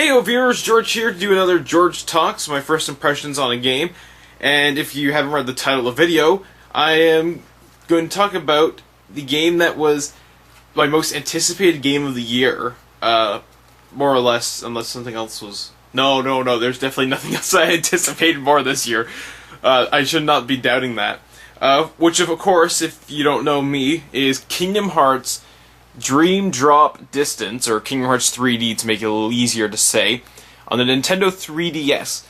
Hey viewers, George here to do another George Talks, my first impressions on a game. And if you haven't read the title of the video, I am going to talk about the game that was my most anticipated game of the year. More or less, unless something else was... No, there's definitely nothing else I anticipated more this year. I should not be doubting that. Which, of course, if you don't know me, is Kingdom Hearts Dream Drop Distance, or Kingdom Hearts 3D to make it a little easier to say, on the Nintendo 3DS.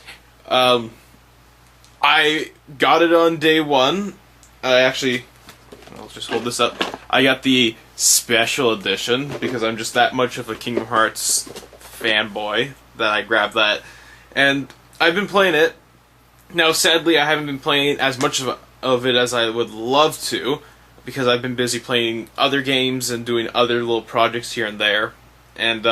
I got it on day one. I'll just hold this up. I got the special edition, because I'm just that much of a Kingdom Hearts fanboy that I grabbed that. And I've been playing it. Now, sadly, I haven't been playing as much of it as I would love to, because I've been busy playing other games and doing other little projects here and there. And,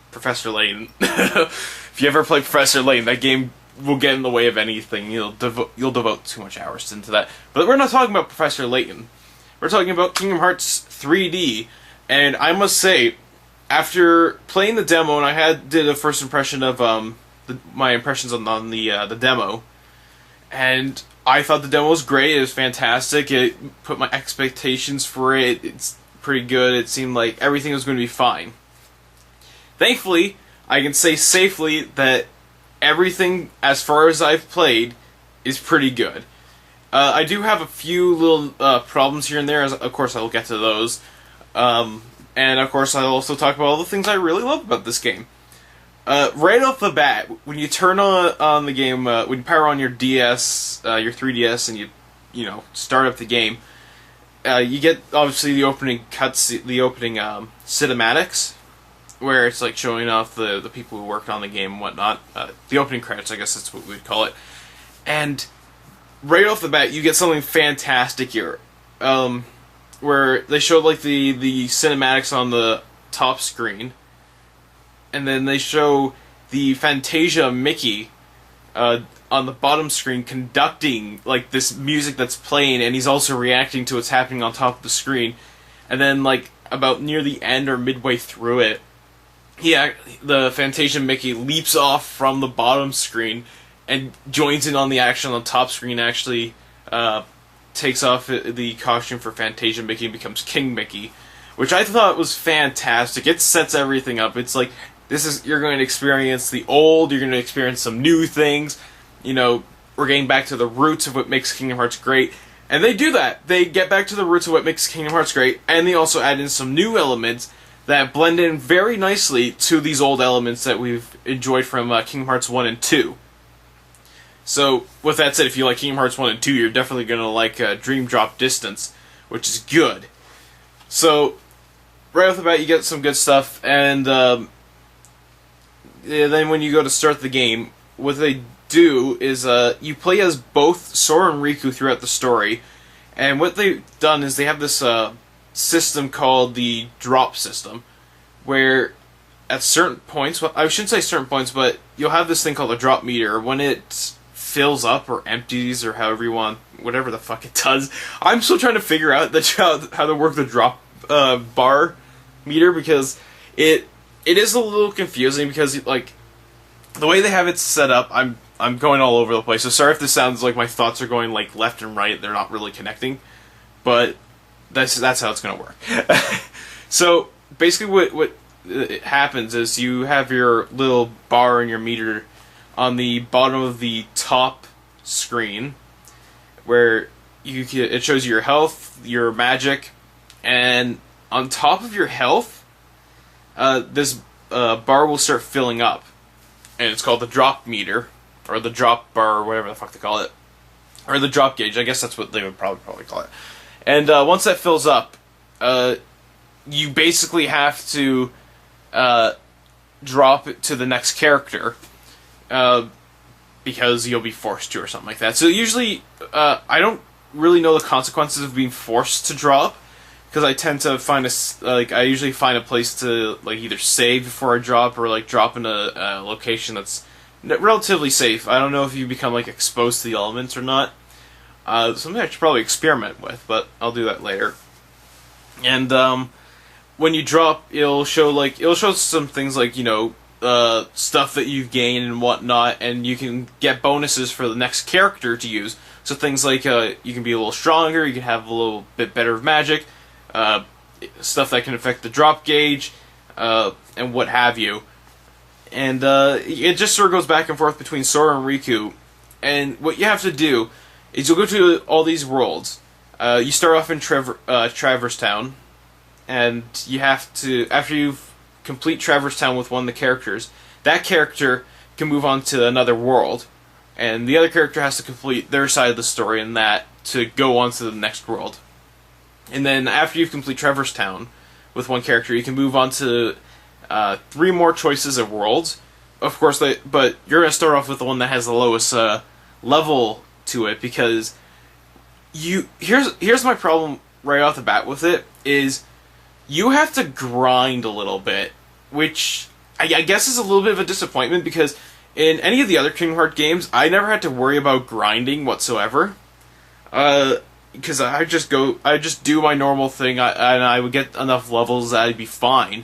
Professor Layton. If you ever play Professor Layton, that game will get in the way of anything. You'll devote too much hours into that. But we're not talking about Professor Layton. We're talking about Kingdom Hearts 3D. And I must say, after playing the demo, and I did a first impression of my impressions on the demo, and I thought the demo was great. It was fantastic. It put my expectations for it. It's pretty good. It seemed like everything was going to be fine. Thankfully, I can say safely that everything, as far as I've played, is pretty good. I do have a few little problems here and there. Of course, I will get to those. And of course, I'll also talk about all the things I really love about this game. Right off the bat, when you turn on the game, when you power on your DS, your 3DS, and you start up the game, you get obviously the opening cinematics, where it's like showing off the people who worked on the game and whatnot. The opening credits, I guess that's what we'd call it. And right off the bat, you get something fantastic here, where they showed like the cinematics on the top screen. And then they show the Fantasia Mickey on the bottom screen conducting like this music that's playing, and he's also reacting to what's happening on top of the screen. And then like about near the end or midway through it, the Fantasia Mickey leaps off from the bottom screen and joins in on the action on the top screen. Actually, takes off the costume for Fantasia Mickey and becomes King Mickey, which I thought was fantastic. It sets everything up. It's like, you're going to experience the old, you're going to experience some new things. We're getting back to the roots of what makes Kingdom Hearts great. And they do that. They get back to the roots of what makes Kingdom Hearts great, and they also add in some new elements that blend in very nicely to these old elements that we've enjoyed from Kingdom Hearts 1 and 2. So, with that said, if you like Kingdom Hearts 1 and 2, you're definitely going to like Dream Drop Distance, which is good. So, right off the bat, you get some good stuff, and then when you go to start the game, what they do is you play as both Sora and Riku throughout the story, and what they've done is they have this system called the drop system, where at certain points, well, I shouldn't say certain points, but you'll have this thing called a drop meter. When it fills up or empties or however you want, whatever the fuck it does, I'm still trying to figure out how to work the drop bar meter, because it is a little confusing, because like the way they have it set up, I'm going all over the place. So sorry if this sounds like my thoughts are going like left and right. They're not really connecting, but that's how it's going to work. So basically, what happens is you have your little bar and your meter on the bottom of the top screen, where it shows you your health, your magic, and on top of your health, this bar will start filling up, and it's called the drop meter, or the drop bar, or whatever the fuck they call it, or the drop gauge. I guess that's what they would probably call it. And once that fills up, you basically have to drop it to the next character, because you'll be forced to, or something like that. So usually, I don't really know the consequences of being forced to drop, because I tend to find I usually find a place to like either save before I drop, or like drop in a location that's relatively safe. I don't know if you become like exposed to the elements or not. Something I should probably experiment with, but I'll do that later. And when you drop, it'll show some things like, stuff that you've gained and whatnot, and you can get bonuses for the next character to use. So things like you can be a little stronger, you can have a little bit better magic, stuff that can affect the drop gauge, and what have you. And it just sort of goes back and forth between Sora and Riku. And what you have to do is you'll go to all these worlds. You start off in Traverse Town, and you have to, after you complete Traverse Town with one of the characters, that character can move on to another world, and the other character has to complete their side of the story in that to go on to the next world. And then after you've complete Traverse Town with one character, you can move on to 3 more choices of worlds. Of course, but you're going to start off with the one that has the lowest level to it, because here's my problem right off the bat with it, is you have to grind a little bit, which I guess is a little bit of a disappointment, because in any of the other Kingdom Hearts games, I never had to worry about grinding whatsoever. Because I just do my normal thing, and I would get enough levels that I'd be fine.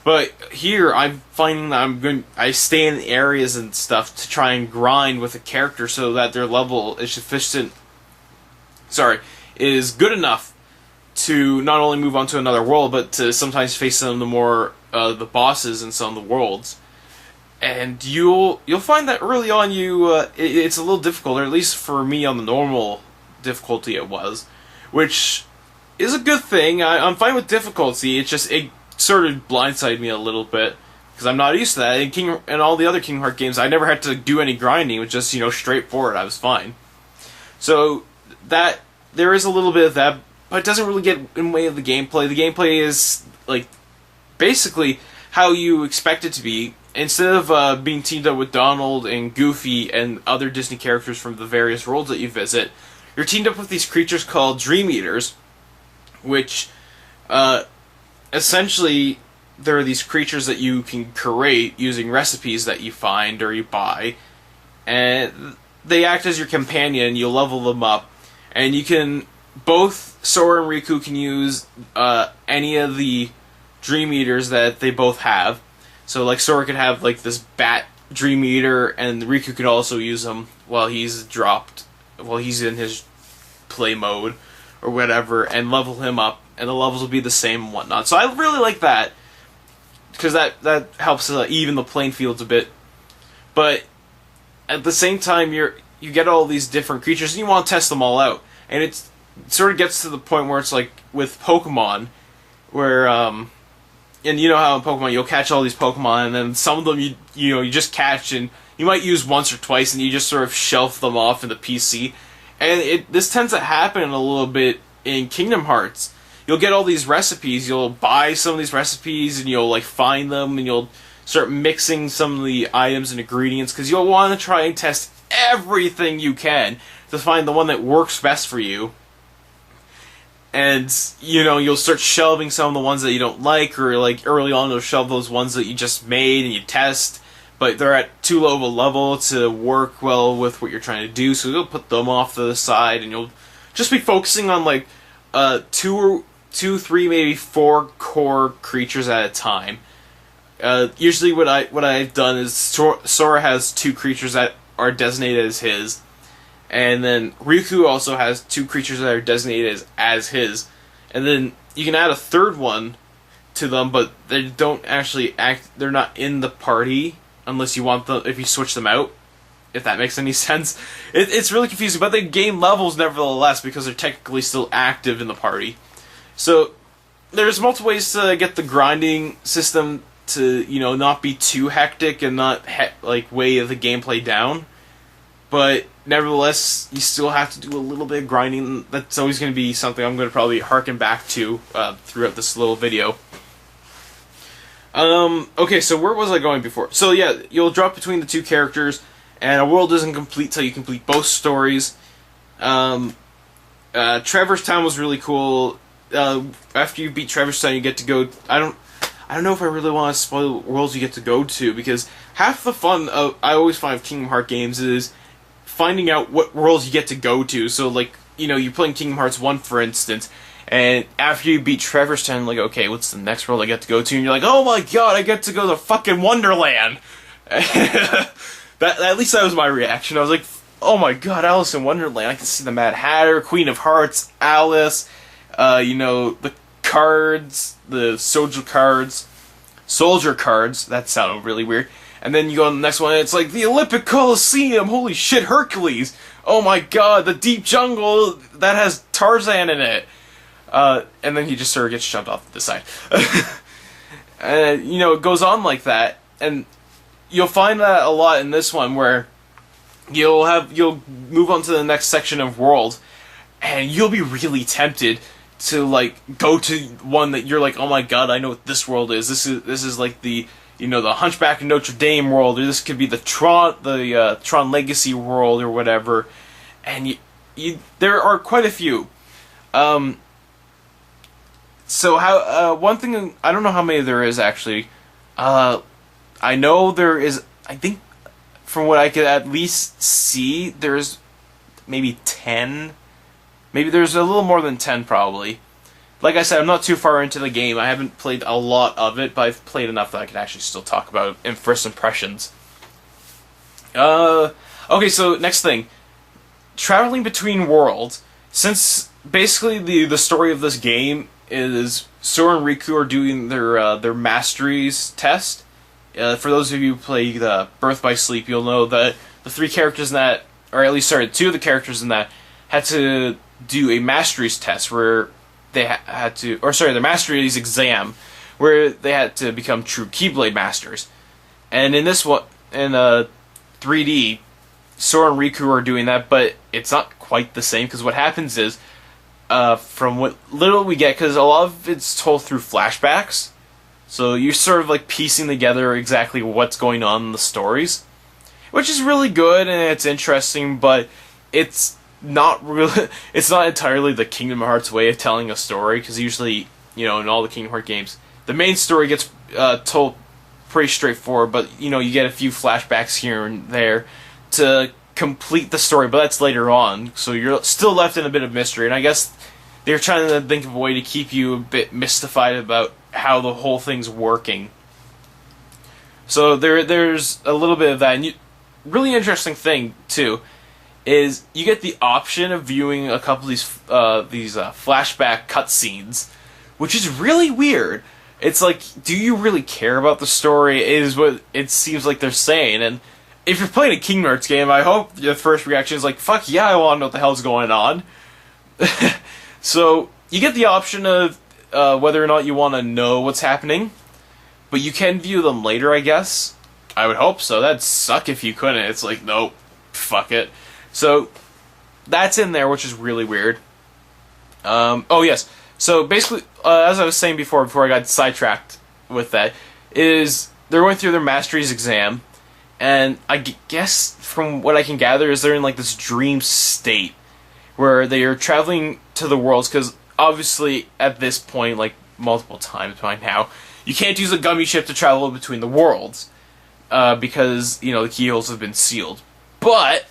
But here, I'm finding that I stay in areas and stuff to try and grind with a character so that their level is is good enough to not only move on to another world, but to sometimes face some of the bosses in some of the worlds. And you'll find that early on it's a little difficult, or at least for me on the normal difficulty it was, which is a good thing. I'm fine with difficulty. It's just it sort of blindsided me a little bit because I'm not used to that. In all the other Kingdom Hearts games, I never had to do any grinding. It was just straightforward. I was fine. So that there is a little bit of that, but it doesn't really get in the way of the gameplay. The gameplay is basically how you expect it to be. Instead of being teamed up with Donald and Goofy and other Disney characters from the various worlds that you visit, you're teamed up with these creatures called Dream Eaters, which essentially there are these creatures that you can create using recipes that you find or you buy, and they act as your companion. You'll level them up, and you can both Sora and Riku can use any of the Dream Eaters that they both have. So, Sora could have, this bat Dream Eater, and Riku could also use them while he's in his play mode, or whatever, and level him up, and the levels will be the same and whatnot. So I really like that, because that helps even the playing fields a bit. But at the same time, you get all these different creatures, and you want to test them all out. And it sort of gets to the point where it's like with Pokemon, where and you know how in Pokemon you'll catch all these Pokemon, and then some of them you just catch and you might use once or twice, and you just sort of shelf them off in the PC. And this tends to happen a little bit in Kingdom Hearts. You'll get all these recipes, you'll buy some of these recipes, and you'll find them, and you'll start mixing some of the items and ingredients, because you'll want to try and test everything you can to find the one that works best for you. And, you'll start shelving some of the ones that you don't like, or, early on you'll shelve those ones that you just made and you test, but they're at too low of a level to work well with what you're trying to do, so you'll put them off to the side, and you'll just be focusing on, 2, 3, maybe 4 core creatures at a time. Usually what I've done is Sora has 2 creatures that are designated as his, and then Riku also has 2 creatures that are designated as his, and then you can add a third one to them, but they don't actually they're not in the party unless you want them, if you switch them out, if that makes any sense. It's really confusing, but they gain levels nevertheless because they're technically still active in the party. So there's multiple ways to get the grinding system to, not be too hectic and not weigh the gameplay down. But nevertheless, you still have to do a little bit of grinding. That's always going to be something I'm going to probably harken back to throughout this little video. Okay, so where was I going before? So yeah, you'll drop between the 2 characters, and a world isn't complete till you complete both stories. Traverse Town was really cool. After you beat Traverse Town, you get to go... I don't know if I really want to spoil the worlds you get to go to, because half the fun I always find of Kingdom Hearts games is finding out what worlds you get to go to. So, you're playing Kingdom Hearts 1, for instance, And after you beat Trevor's Town, like, okay, what's the next world I get to go to? And you're like, oh my god, I get to go to fucking Wonderland! At least that was my reaction. I was like, oh my god, Alice in Wonderland. I can see the Mad Hatter, Queen of Hearts, Alice, the cards, the soldier cards, that sounded really weird. And then you go on the next one, and it's like, the Olympic Coliseum, holy shit, Hercules! Oh my god, the deep jungle that has Tarzan in it! And then he just sort of gets shoved off to the side. And, it goes on like that, and you'll find that a lot in this one, where you'll move on to the next section of world, and you'll be really tempted to, like, go to one that you're like, oh my god, I know what this world is. This is like the Hunchback of Notre Dame world, or this could be the Tron Legacy world, or whatever. And there are quite a few. So one thing, I don't know how many there is actually. I know there is, I think, from what I could at least see, there's maybe 10. Maybe there's a little more than 10, probably. Like I said, I'm not too far into the game. I haven't played a lot of it, but I've played enough that I can actually still talk about it in first impressions. Okay, so next thing. Traveling between worlds. Since basically the story of this game is Sora and Riku are doing their masteries test. For those of you who play the Birth by Sleep, you'll know that the three characters in that, or at least, sorry, two of the characters in that, had to do a masteries test where they had to, or sorry, the masteries exam, where they had to become true Keyblade masters. And in this one, in 3D, Sora and Riku are doing that, but it's not quite the same, because what happens is, from what little we get, because a lot of it's told through flashbacks, so you're sort of like piecing together exactly what's going on in the stories, which is really good and it's interesting, but it's not really, it's not entirely the Kingdom Hearts way of telling a story, because usually, in all the Kingdom Hearts games, the main story gets told pretty straightforward, but you get a few flashbacks here and there to complete the story, but that's later on, so you're still left in a bit of mystery, and I guess they're trying to think of a way to keep you a bit mystified about how the whole thing's working. So there's a little bit of that, and really interesting thing, too, is you get the option of viewing a couple of these flashback cutscenes, which is really weird. It's like, do you really care about the story, is what it seems like they're saying, and if you're playing a Kingdom Hearts game, I hope your first reaction is like, fuck yeah, I want to know what the hell's going on. So, you get the option of whether or not you want to know what's happening, but you can view them later, I guess. I would hope so. That'd suck if you couldn't. It's like, nope, fuck it. So, that's in there, which is really weird. Oh, yes. So, basically, as I was saying before I got sidetracked with that, is they're going through their masteries exam, and I guess, from what I can gather, is they're in, like, this dream state, where they are traveling to the worlds, because obviously, at this point, like, multiple times by now, you can't use a gummy ship to travel between the worlds, because, the keyholes have been sealed. But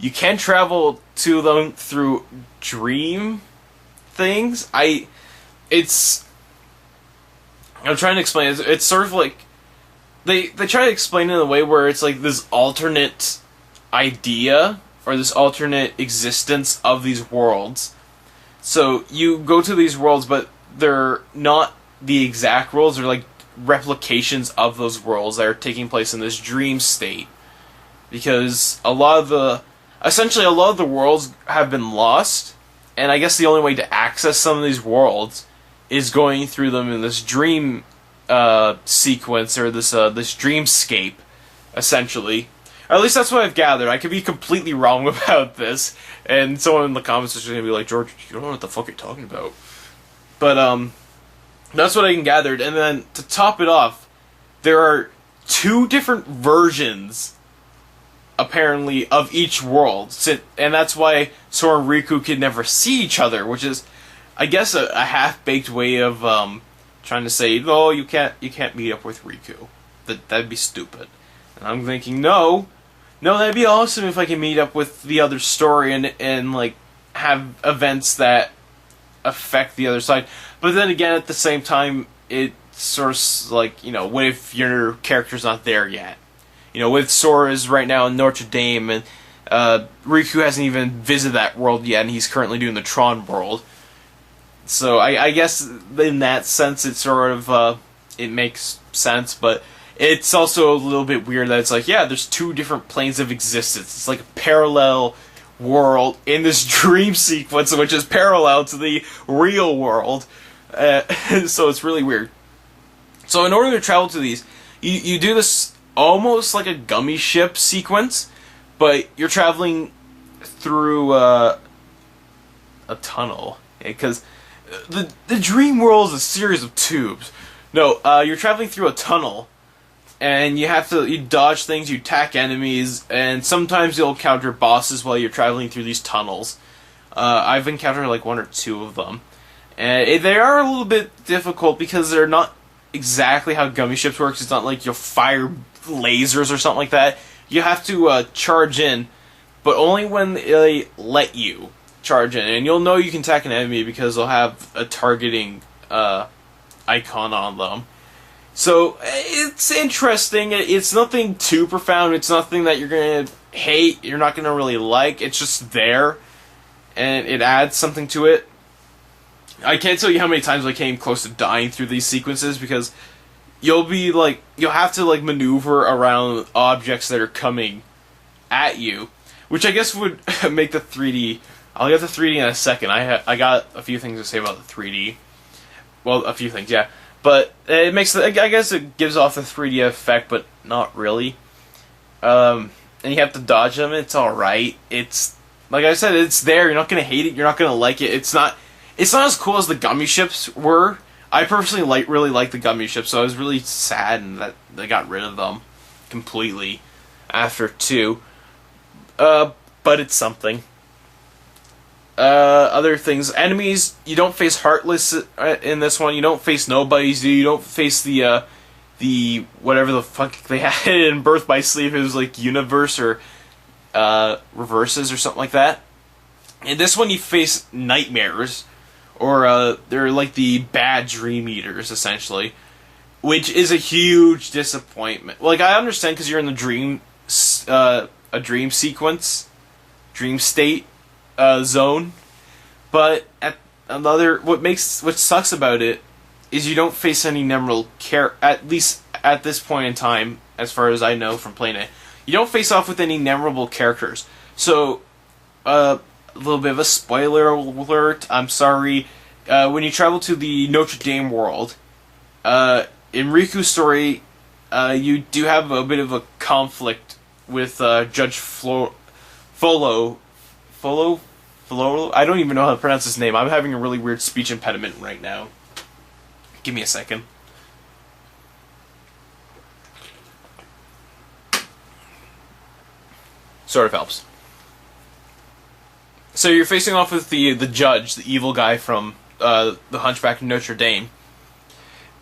you can travel to them through dream things. I'm trying to explain it. It's sort of like, they try to explain it in a way where it's like this alternate idea, or this alternate existence of these worlds. So you go to these worlds, but they're not the exact worlds, they're like replications of those worlds that are taking place in this dream state. Because essentially a lot of the worlds have been lost, and I guess the only way to access some of these worlds is going through them in this dream sequence, or this dreamscape, essentially. Or at least that's what I've gathered. I could be completely wrong about this, and someone in the comments is going to be like, George, you don't know what the fuck you're talking about. But, that's what I can gather. And then, to top it off, there are 2 different versions, apparently, of each world. And that's why Sora and Riku can never see each other, which is, I guess, a half-baked way of, trying to say, no, you can't meet up with Riku. That'd be stupid. And I'm thinking, no, that'd be awesome if I can meet up with the other story and like, have events that affect the other side. But then again, at the same time, it sort of like, you know, what if your character's not there yet? You know, with Sora's right now in Notre Dame, and Riku hasn't even visited that world yet, and he's currently doing the Tron world. So I guess in that sense, it sort of it makes sense, but it's also a little bit weird that it's like, yeah, there's two different planes of existence. It's like a parallel world in this dream sequence, which is parallel to the real world. So it's really weird. So in order to travel to these, you do this almost like a gummy ship sequence, but you're traveling through a tunnel, because the dream world is a series of tubes. No, you're traveling through a tunnel, and you dodge things, you attack enemies, and sometimes you'll encounter bosses while you're traveling through these tunnels. I've encountered like one or two of them, and they are a little bit difficult because they're not exactly how gummy ships works. It's not like you'll fire lasers or something like that. You have to charge in, but only when they let you charge in, and you'll know you can attack an enemy because they'll have a targeting icon on them. So it's interesting. It's nothing too profound. It's nothing that you're gonna hate. You're not gonna really like. It's just there, and it adds something to it. I can't tell you how many times I came close to dying through these sequences, because you'll have to like maneuver around objects that are coming at you, which I guess would make the 3D. I'll get to 3D in a second. I got a few things to say about the 3D. Well, a few things, yeah. But it makes I guess it gives off the 3D effect, but not really. And you have to dodge them. It's all right. It's like I said, it's there. You're not gonna hate it. You're not gonna like it. It's not as cool as the gummy ships were. I personally really like the gummy ships, so I was really sad that they got rid of them completely after 2. But it's something. Other things, enemies, you don't face Heartless in this one. You don't face nobodies. You don't face the whatever the fuck they had in Birth by Sleep. It was like Universe or Reverses or something like that. In this one, you face nightmares, or they're like the bad Dream Eaters, essentially, which is a huge disappointment. Like, I understand because you're in the a dream sequence, dream state zone, but what sucks about it is you don't face any memorable at least at this point in time, as far as I know from playing it. You don't face off with any memorable characters. So, a little bit of a spoiler alert, I'm sorry. When you travel to the Notre Dame world, in Riku's story, you do have a bit of a conflict with Judge Folo. I don't even know how to pronounce his name. I'm having a really weird speech impediment right now. Give me a second. Sort of helps. So you're facing off with the judge, the evil guy from the Hunchback of Notre Dame.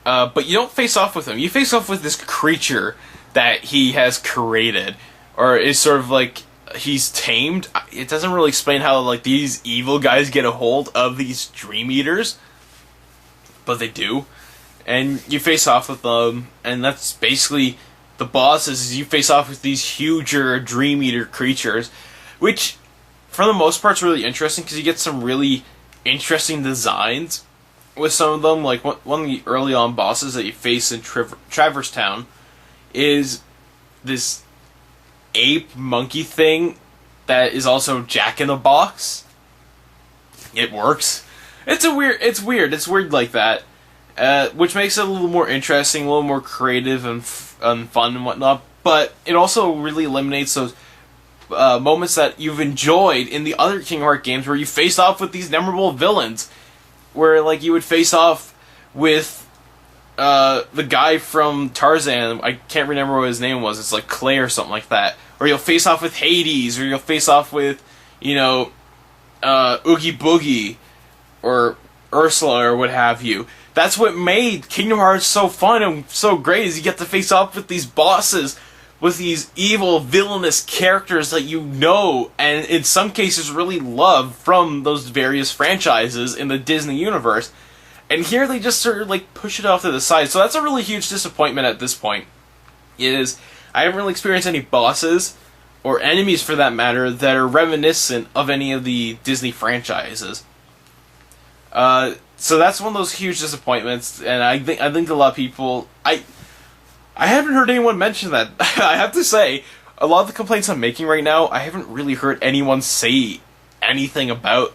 But you don't face off with him. You face off with this creature that he has created, or is sort of like he's tamed. It doesn't really explain how like these evil guys get a hold of these Dream Eaters, but they do. And you face off with them, and that's basically the bosses. You face off with these huger Dream Eater creatures, which for the most part is really interesting because you get some really interesting designs with some of them. Like one of the early on bosses that you face in Traverse Town is this ape monkey thing that is also Jack in the Box. It works. It's weird like that, which makes it a little more interesting, a little more creative and fun and whatnot. But it also really eliminates those moments that you've enjoyed in the other Kingdom Hearts games where you face off with these memorable villains, where like you would face off with the guy from Tarzan. I can't remember what his name was. It's like Clay or something like that. Or you'll face off with Hades, or you'll face off with, Oogie Boogie, or Ursula, or what have you. That's what made Kingdom Hearts so fun and so great, is you get to face off with these bosses with these evil, villainous characters that you know, and in some cases really love from those various franchises in the Disney universe. And here they just sort of like push it off to the side. So that's a really huge disappointment at this point. Is I haven't really experienced any bosses, or enemies for that matter, that are reminiscent of any of the Disney franchises. So that's one of those huge disappointments, and I think a lot of people... I haven't heard anyone mention that. I have to say, a lot of the complaints I'm making right now, I haven't really heard anyone say anything about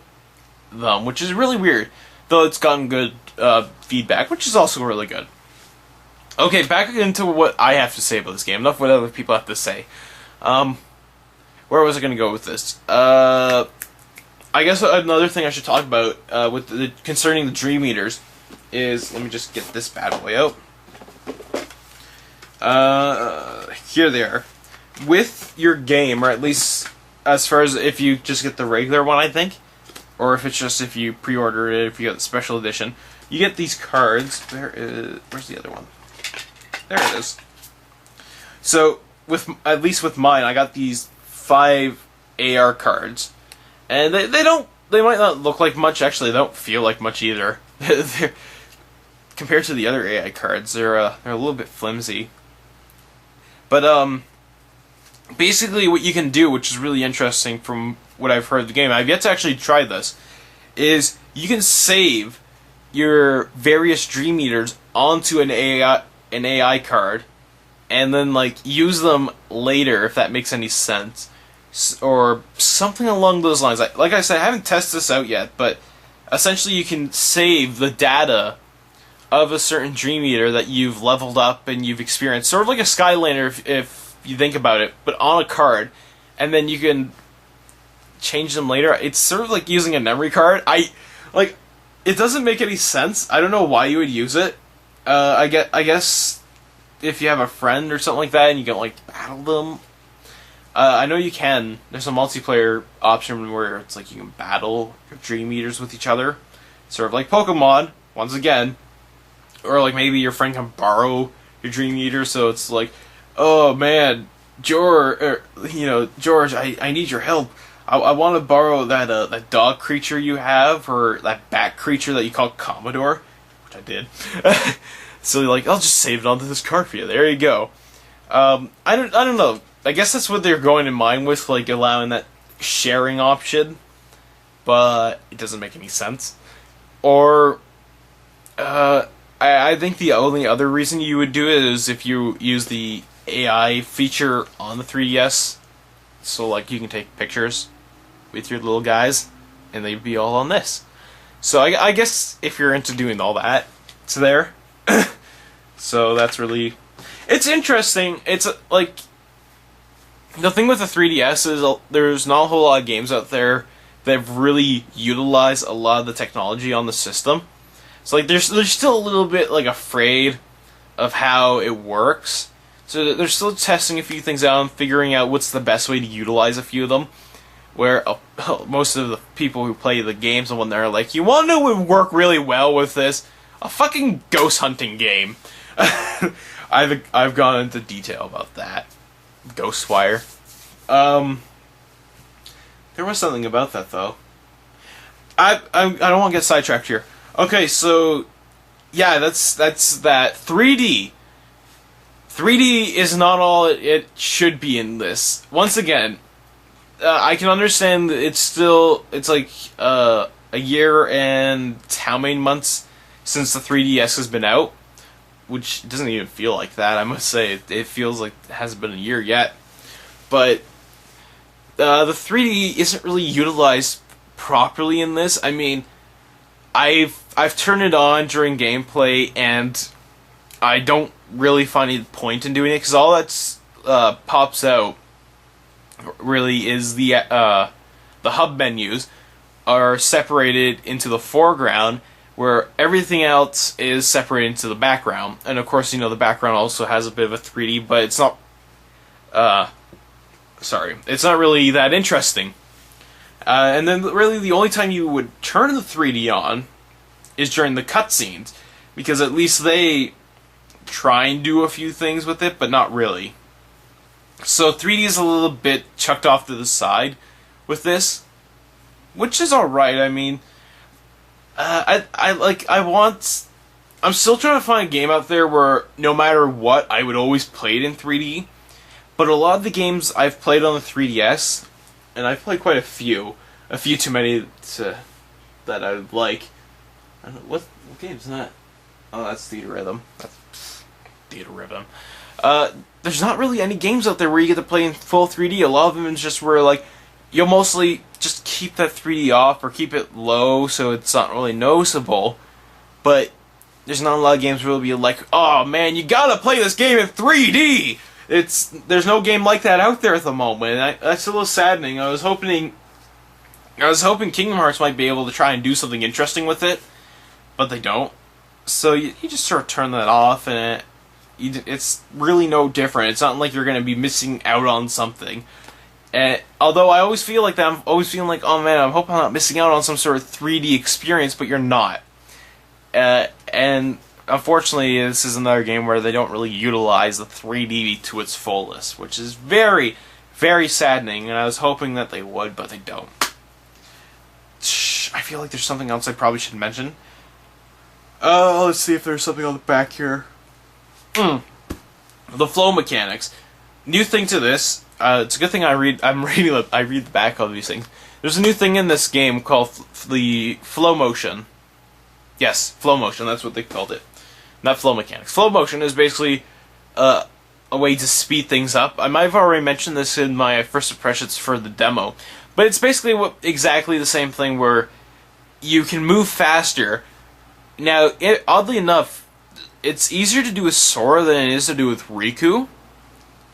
them, which is really weird. Though it's gotten good feedback, which is also really good. Okay, back into what I have to say about this game. Enough what other people have to say. Where was I going to go with this? I guess another thing I should talk about concerning the Dream Eaters is... Let me just get this bad boy out. Here they are. With your game, or at least as far as if you just get the regular one, I think, or if it's just if you pre-order it, if you get the special edition, you get these cards. Where's the other one? There it is. So, at least with mine, I got these 5 AR cards, and they might not look like much. Actually, they don't feel like much either. Compared to the other AI cards, they're a little bit flimsy. But, basically what you can do, which is really interesting from what I've heard of the game, I've yet to actually try this, is you can save your various Dream Eaters onto an AI card, and then, like, use them later, if that makes any sense. Or something along those lines. Like I said, I haven't tested this out yet, but essentially you can save the data of a certain Dream Eater that you've leveled up and you've experienced. Sort of like a Skylander, if you think about it, but on a card. And then you can change them later. It's sort of like using a memory card. It doesn't make any sense. I don't know why you would use it. I guess if you have a friend or something like that and you can, like, battle them. I know you can. There's a multiplayer option where it's like you can battle your Dream Eaters with each other. Sort of like Pokemon, once again. Or, like, maybe your friend can borrow your Dream Eater, so it's like, oh, man, George, I need your help. I want to borrow that dog creature you have, or that bat creature that you call Commodore, which I did. So, like, I'll just save it onto this card for you. There you go. I don't know. I guess that's what they're going in mind with, like, allowing that sharing option, but it doesn't make any sense. Or, I think the only other reason you would do it is if you use the AI feature on the 3DS. So, like, you can take pictures with your little guys, and they'd be all on this. So, I guess if you're into doing all that, it's there. So, that's really... It's interesting. It's, like... The thing with the 3DS is there's not a whole lot of games out there that have really utilized a lot of the technology on the system. So, like, they're still a little bit, like, afraid of how it works. So they're still testing a few things out and figuring out what's the best way to utilize a few of them. Where most of the people who play the games and when they're like, you want to know what would work really well with this? A fucking ghost hunting game. I've gone into detail about that. Ghostwire. There was something about that, though. I don't want to get sidetracked here. Okay, so yeah, that's that. 3D. 3D is not all it should be in this. Once again, I can understand that it's like a year and how many months since the 3DS has been out, which doesn't even feel like that. I must say it feels like it hasn't been a year yet. But the 3D isn't really utilized properly in this. I mean, I've turned it on during gameplay, and I don't really find any point in doing it, because all that's pops out really is the hub menus are separated into the foreground, where everything else is separated into the background. And of course, the background also has a bit of a 3D, but it's not it's not really that interesting. And then really the only time you would turn the 3D on is during the cutscenes, because at least they try and do a few things with it, but not really. So 3D is a little bit chucked off to the side with this, which is alright. I mean, I'm still trying to find a game out there where no matter what, I would always play it in 3D. But a lot of the games I've played on the 3DS, and I've played quite a few too many that I would like. I don't know, what game is that? Oh, that's Theater Rhythm. That's Theater Rhythm. There's not really any games out there where you get to play in full 3D. A lot of them is just where, like, you'll mostly just keep that 3D off or keep it low so it's not really noticeable. But there's not a lot of games where it'll be like, oh man, you gotta play this game in 3D! There's no game like that out there at the moment, and that's a little saddening. I was hoping Kingdom Hearts might be able to try and do something interesting with it, but they don't. So you just sort of turn that off, and it's really no different. It's not like you're going to be missing out on something. And although I always feel like that, I'm always feeling like, oh man, I'm hoping I'm not missing out on some sort of 3D experience, but you're not. And unfortunately, this is another game where they don't really utilize the 3D to its fullest, which is very, very saddening, and I was hoping that they would, but they don't. I feel like there's something else I probably should mention. Let's see if there's something on the back here. The flow mechanics. New thing to this. It's a good thing I read the back of these things. There's a new thing in this game called the flow motion. Yes, flow motion. That's what they called it. Not flow mechanics. Flow motion is basically a way to speed things up. I might have already mentioned this in my first impressions for the demo, but it's basically exactly the same thing where you can move faster. Now, oddly enough, it's easier to do with Sora than it is to do with Riku,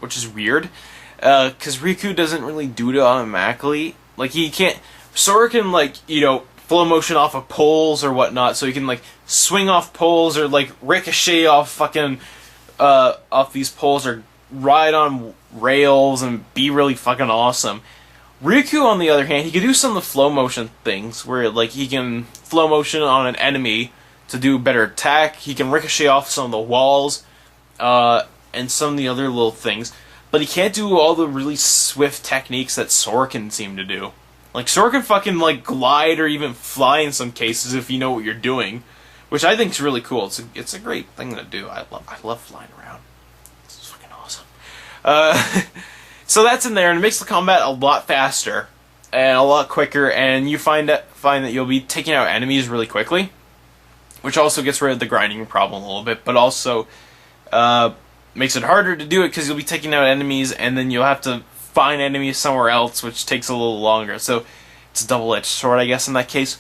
which is weird, because Riku doesn't really do it automatically. Like, he can't... Sora can, like, flow motion off of poles or whatnot, so he can, like, swing off poles or, like, ricochet off fucking, off these poles or ride on rails and be really fucking awesome. Riku, on the other hand, he can do some of the flow motion things, where, like, he can flow motion on an enemy to do better attack, he can ricochet off some of the walls, and some of the other little things, but he can't do all the really swift techniques that Sora can seem to do. Like, Sora can fucking, like, glide or even fly in some cases if you know what you're doing, which I think is really cool. It's a great thing to do. I love flying around. It's fucking awesome. So that's in there, and it makes the combat a lot faster and a lot quicker, and you find that you'll be taking out enemies really quickly, which also gets rid of the grinding problem a little bit, but also makes it harder to do it because you'll be taking out enemies, and then you'll have to find enemies somewhere else, which takes a little longer. So it's a double-edged sword, I guess, in that case.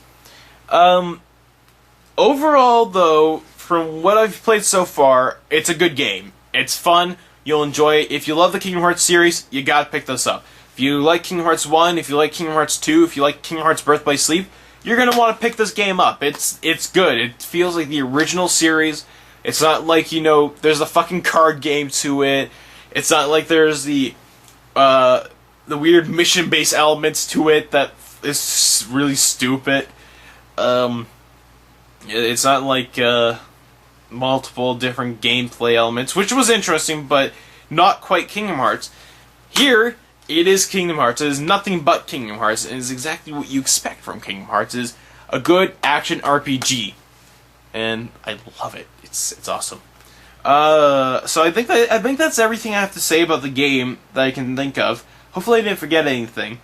Overall, though, from what I've played so far, it's a good game. It's fun. You'll enjoy it. If you love the Kingdom Hearts series, you gotta pick this up. If you like Kingdom Hearts 1, if you like Kingdom Hearts 2, if you like Kingdom Hearts Birth by Sleep, you're gonna want to pick this game up. It's good. It feels like the original series. It's not like, there's a fucking card game to it. It's not like there's the weird mission-based elements to it that is really stupid. It's not like multiple different gameplay elements, which was interesting, but not quite Kingdom Hearts. Here, it is Kingdom Hearts. It is nothing but Kingdom Hearts. It is exactly what you expect from Kingdom Hearts. It is a good action RPG, and I love it. It's awesome. So I think that's everything I have to say about the game that I can think of. Hopefully I didn't forget anything.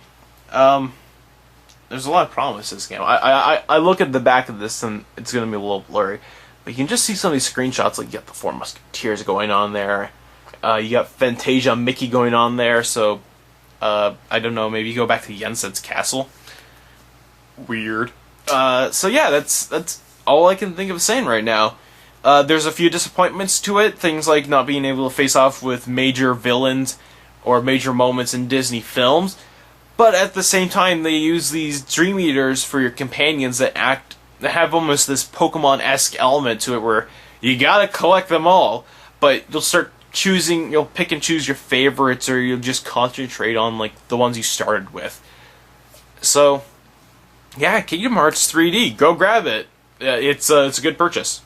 There's a lot of promise in this game. I look at the back of this and it's going to be a little blurry, but you can just see some of these screenshots. Like, you got the Four Musketeers going on there. You got Fantasia Mickey going on there. So I don't know. Maybe you go back to Yensid's castle. Weird. So yeah, that's all I can think of saying right now. There's a few disappointments to it. Things like not being able to face off with major villains or major moments in Disney films. But at the same time, they use these Dream Eaters for your companions that have almost this Pokemon-esque element to it, where you gotta collect them all, but you'll pick and choose your favorites, or you'll just concentrate on, like, the ones you started with. So, yeah, Kingdom Hearts 3D, go grab it. It's a good purchase.